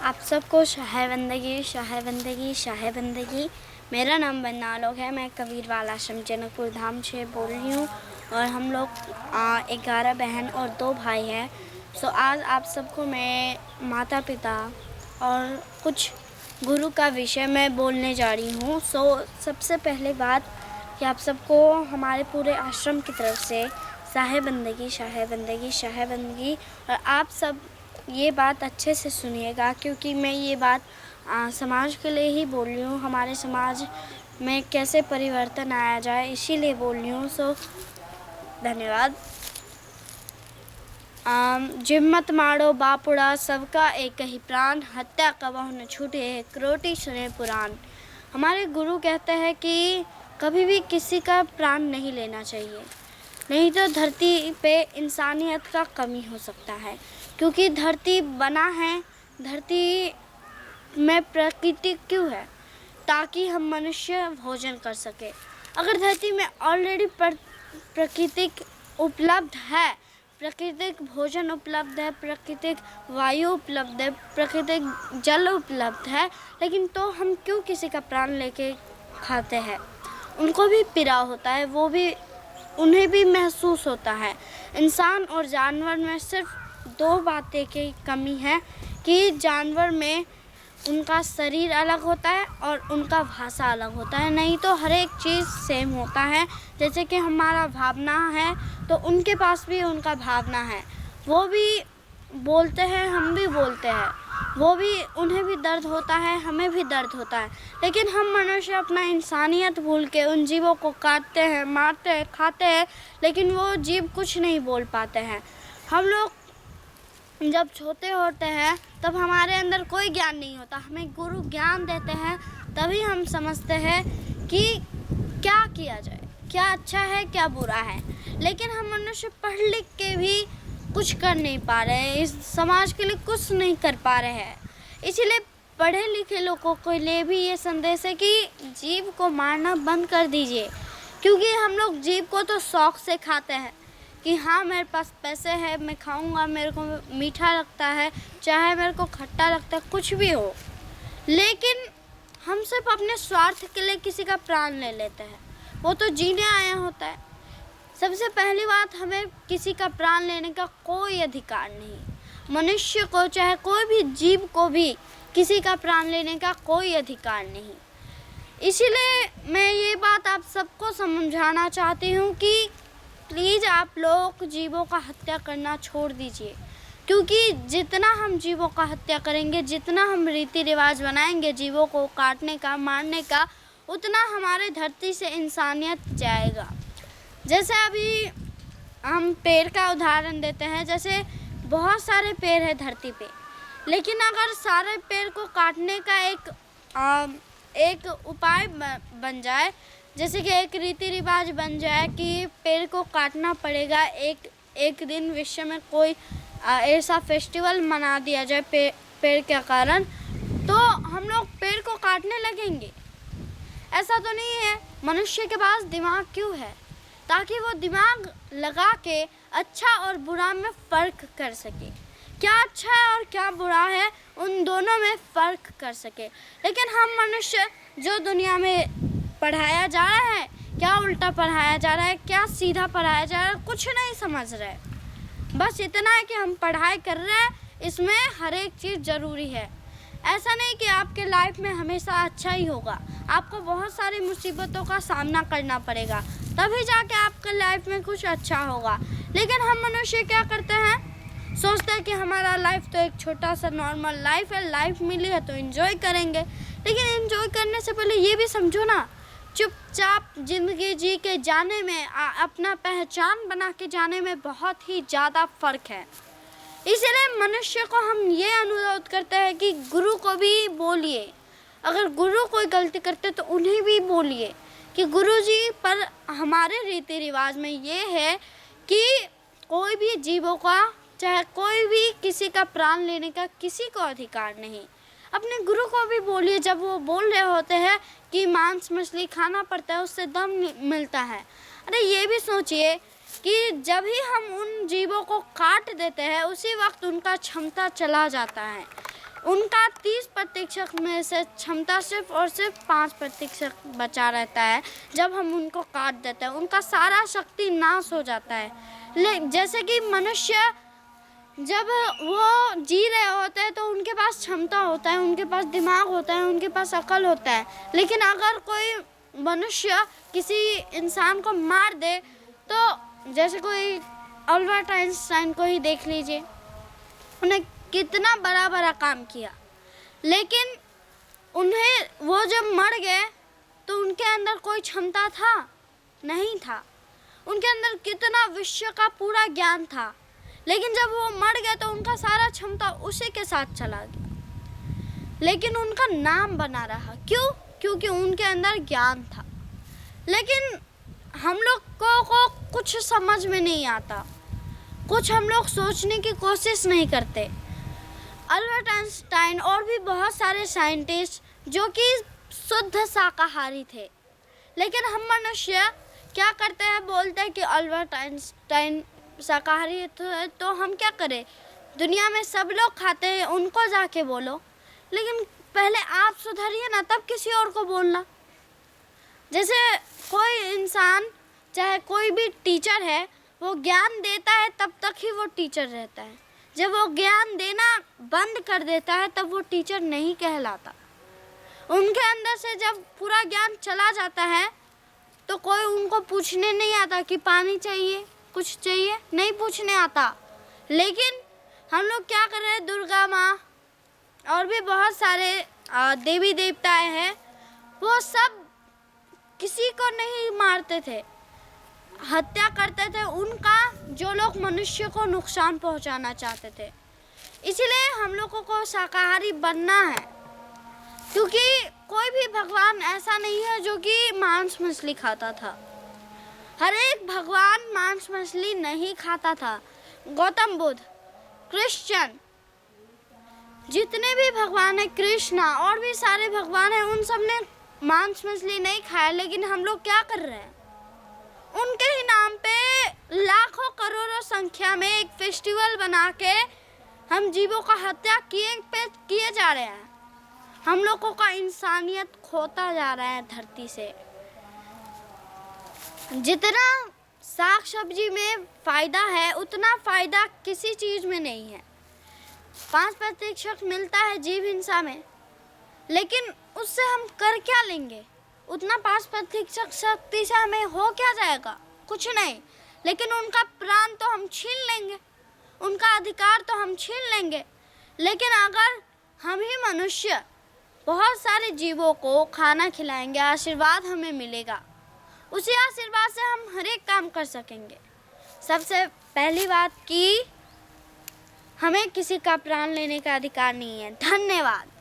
आप सबको शाह बंदगी शाह बंदगी शाह बंदगी। मेरा नाम बन्ना लोग है। मैं कबीरवाल आश्रम जनकपुर धाम से बोल रही हूँ और हम लोग 11 बहन और 2 भाई हैं। आज आप सबको मैं माता पिता और कुछ गुरु का विषय में बोलने जा रही हूँ। सबसे पहले बात कि आप सबको हमारे पूरे आश्रम की तरफ से शाह बंदगी शाह बंदगी शाह बंदगी। और आप सब ये बात अच्छे से सुनिएगा क्योंकि मैं ये बात समाज के लिए ही बोल रही हूँ। हमारे समाज में कैसे परिवर्तन आया जाए इसीलिए बोल रही हूँ। धन्यवाद। जिम्मत मारो बापुड़ा सबका एक ही प्राण, हत्या कबहु न छूटे एक रोटी सुने पुराण। हमारे गुरु कहते हैं कि कभी भी किसी का प्राण नहीं लेना चाहिए, नहीं तो धरती पे इंसानियत का कमी हो सकता है। क्योंकि धरती बना है, धरती में प्रकृति क्यों है? ताकि हम मनुष्य भोजन कर सके। अगर धरती में ऑलरेडी प्राकृतिक उपलब्ध है, प्राकृतिक भोजन उपलब्ध है, प्राकृतिक वायु उपलब्ध है, प्राकृतिक जल उपलब्ध है, लेकिन तो हम क्यों किसी का प्राण लेके खाते हैं? उनको भी पीड़ा होता है, उन्हें भी महसूस होता है। इंसान और जानवर में सिर्फ 2 बातें की कमी है कि जानवर में उनका शरीर अलग होता है और उनका भाषा अलग होता है, नहीं तो हर एक चीज़ सेम होता है। जैसे कि हमारा भावना है तो उनके पास भी उनका भावना है, वो भी बोलते हैं, हम भी बोलते हैं, उन्हें भी दर्द होता है, हमें भी दर्द होता है। लेकिन हम मनुष्य अपना इंसानियत भूल के उन जीवों को काटते हैं, मारते हैं, खाते हैं, लेकिन वो जीव कुछ नहीं बोल पाते हैं। हम लोग जब छोटे होते हैं तब हमारे अंदर कोई ज्ञान नहीं होता, हमें गुरु ज्ञान देते हैं, तभी हम समझते हैं कि क्या किया जाए, क्या अच्छा है, क्या बुरा है। लेकिन हम मनुष्य पढ़ लिख के भी कुछ कर नहीं पा रहे हैं, इस समाज के लिए कुछ नहीं कर पा रहे हैं। इसीलिए पढ़े लिखे लोगों के लिए भी ये संदेश है कि जीव को मारना बंद कर दीजिए। क्योंकि हम लोग जीव को तो शौक़ से खाते हैं कि हाँ मेरे पास पैसे है, मैं खाऊंगा, मेरे को मीठा लगता है, चाहे मेरे को खट्टा लगता है, कुछ भी हो। लेकिन हम सिर्फ अपने स्वार्थ के लिए किसी का प्राण ले लेते हैं। वो तो जीने आया होता है। सबसे पहली बात, हमें किसी का प्राण लेने का कोई अधिकार नहीं। मनुष्य को चाहे कोई भी जीव को भी किसी का प्राण लेने का कोई अधिकार नहीं। इसीलिए मैं ये बात आप सबको समझाना चाहती हूँ कि प्लीज़ आप लोग जीवों का हत्या करना छोड़ दीजिए। क्योंकि जितना हम जीवों का हत्या करेंगे, जितना हम रीति रिवाज बनाएंगे जीवों को काटने का, मारने का, उतना हमारे धरती से इंसानियत जाएगा। जैसे अभी हम पेड़ का उदाहरण देते हैं, जैसे बहुत सारे पेड़ है धरती पे, लेकिन अगर सारे पेड़ को काटने का एक उपाय बन जाए, जैसे कि एक रीति रिवाज बन जाए कि पेड़ को काटना पड़ेगा, एक दिन विश्व में कोई ऐसा फेस्टिवल मना दिया जाए पेड़ के कारण, तो हम लोग पेड़ को काटने लगेंगे। ऐसा तो नहीं है। मनुष्य के पास दिमाग क्यों है? ताकि वो दिमाग लगा के अच्छा और बुरा में फ़र्क कर सके, क्या अच्छा है और क्या बुरा है उन दोनों में फ़र्क कर सके। लेकिन हम मनुष्य जो दुनिया में पढ़ाया जा रहा है, क्या उल्टा पढ़ाया जा रहा है, क्या सीधा पढ़ाया जा रहा है, कुछ नहीं समझ रहे। बस इतना है कि हम पढ़ाई कर रहे हैं, इसमें हर एक चीज़ ज़रूरी है। ऐसा नहीं कि आपके लाइफ में हमेशा अच्छा ही होगा, आपको बहुत सारी मुसीबतों का सामना करना पड़ेगा, तभी जाके आपके लाइफ में कुछ अच्छा होगा। लेकिन हम मनुष्य क्या करते हैं, सोचते हैं कि हमारा लाइफ तो एक छोटा सा नॉर्मल लाइफ है, लाइफ मिली है तो एंजॉय करेंगे। लेकिन एंजॉय करने से पहले ये भी समझो ना, चुपचाप ज़िंदगी जी के जाने में, अपना पहचान बना के जाने में बहुत ही ज़्यादा फ़र्क है। इसलिए मनुष्य को हम ये अनुरोध करते हैं कि गुरु को भी बोलिए, अगर गुरु कोई गलती करते तो उन्हें भी बोलिए कि गुरुजी, पर हमारे रीति रिवाज में ये है कि कोई भी जीवों का, चाहे कोई भी किसी का प्राण लेने का किसी को अधिकार नहीं। अपने गुरु को भी बोलिए, जब वो बोल रहे होते हैं कि मांस मछली खाना पड़ता है, उससे दम मिलता है। अरे ये भी सोचिए कि जब ही हम उन जीवों को काट देते हैं, उसी वक्त उनका क्षमता चला जाता है। उनका 30% में से क्षमता सिर्फ और सिर्फ 5% बचा रहता है। जब हम उनको काट देते हैं उनका सारा शक्ति नाश हो जाता है। जैसे कि मनुष्य जब वो जी रहे होते हैं तो उनके पास क्षमता होता है, उनके पास दिमाग होता है, उनके पास अकल होता है। लेकिन अगर कोई मनुष्य किसी इंसान को मार दे तो जैसे कोई अल्बर्ट आइंस्टाइन को ही देख लीजिए, उन्हें कितना बड़ा बड़ा काम किया, लेकिन उन्हें वो जब मर गए तो उनके अंदर कोई क्षमता था नहीं था। उनके अंदर कितना विश्व का पूरा ज्ञान था, लेकिन जब वो मर गए तो उनका सारा क्षमता उसी के साथ चला गया, लेकिन उनका नाम बना रहा। क्यों? क्योंकि उनके अंदर ज्ञान था। लेकिन हम लोग को कुछ समझ में नहीं आता, कुछ हम लोग सोचने की कोशिश नहीं करते। अल्बर्ट आइंस्टाइन और भी बहुत सारे साइंटिस्ट जो कि शुद्ध शाकाहारी थे, लेकिन हम मनुष्य क्या करते हैं, बोलते हैं कि अल्बर्ट आइंस्टाइन शाकाहारी है तो हम क्या करें, दुनिया में सब लोग खाते हैं उनको जाके बोलो। लेकिन पहले आप सुधरिए ना, तब किसी और को बोलना। जैसे कोई इंसान, चाहे कोई भी टीचर है, वो ज्ञान देता है तब तक ही वो टीचर रहता है। जब वो ज्ञान देना बंद कर देता है तब वो टीचर नहीं कहलाता। उनके अंदर से जब पूरा ज्ञान चला जाता है तो कोई उनको पूछने नहीं आता कि पानी चाहिए, कुछ चाहिए, नहीं पूछने आता। लेकिन हम लोग क्या कर रहे हैं, दुर्गा माँ और भी बहुत सारे देवी देवताएं हैं, वो सब किसी को नहीं मारते थे, हत्या करते थे उनका जो लोग मनुष्य को नुकसान पहुंचाना चाहते थे। इसलिए हम लोगों को शाकाहारी बनना है, क्योंकि कोई भी भगवान ऐसा नहीं है जो कि मांस मछली खाता था। हर एक भगवान मांस मछली नहीं खाता था। गौतम बुद्ध, क्रिश्चियन, जितने भी भगवान हैं, कृष्णा और भी सारे भगवान हैं, उन सब ने मांस मछली नहीं खाया। लेकिन हम लोग क्या कर रहे हैं, उनके ही नाम पे लाखों करोड़ों संख्या में एक फेस्टिवल बना के हम जीवों का हत्या किए जा रहे हैं। हम लोगों का इंसानियत खोता जा रहा है धरती से। जितना साग सब्जी में फ़ायदा है उतना फ़ायदा किसी चीज़ में नहीं है। 5% मिलता है जीव हिंसा में, लेकिन उससे हम कर क्या लेंगे? उतना 5% शक्ति से हमें हो क्या जाएगा? कुछ नहीं। लेकिन उनका प्राण तो हम छीन लेंगे, उनका अधिकार तो हम छीन लेंगे। लेकिन अगर हम ही मनुष्य बहुत सारे जीवों को खाना खिलाएंगे, आशीर्वाद हमें मिलेगा, उसी आशीर्वाद से हम हर एक काम कर सकेंगे। सबसे पहली बात कि हमें किसी का प्राण लेने का अधिकार नहीं है। धन्यवाद।